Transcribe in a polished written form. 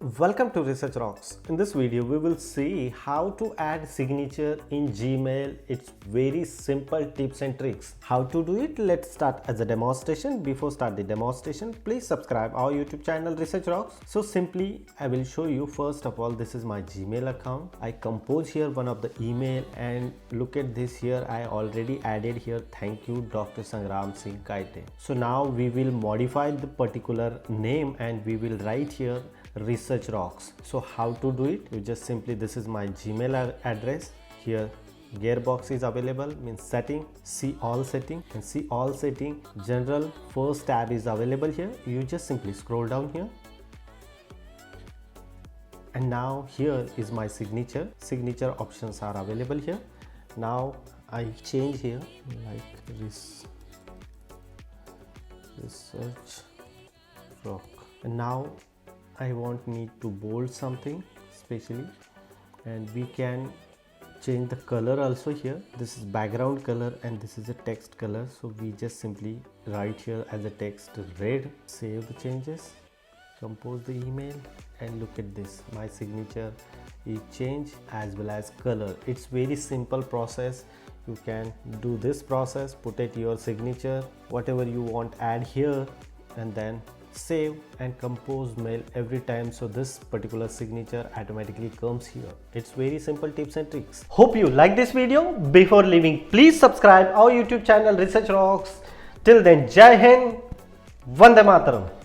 Welcome to Research Rocks. In this video, we will see how to add signature in Gmail. It's very simple tips and tricks. How to do it? Let's start as a demonstration. Before start the demonstration, please subscribe our YouTube channel Research Rocks. So simply, I will show you first of all, this is my Gmail account. I compose here one of the email and look at this here. I already added here, thank you Dr. Sangram Singh Kaite. So now we will modify the particular name and we will write here Research Rocks. So how to do it? You just simply, this is my Gmail address. Here gearbox is available, means setting, see all setting, and see all setting, general first tab is available here. You just simply scroll down here, and now here is my signature options are available here. Now I change here like Research Rock, and now I need to bold something especially, and we can change the color also here. This is background color and this is a text color, so we just simply write here as a text red. Save the changes, compose the email, and look at this, my signature is changed as well as color. It's very simple process. You can do this process, put it your signature, whatever you want, add here, and then save and compose mail every time, so this particular signature automatically comes here. It's very simple tips and tricks. Hope you like this video. Before leaving, please subscribe our YouTube channel Research Rocks. Till then, Jai Hind, Vande Mataram.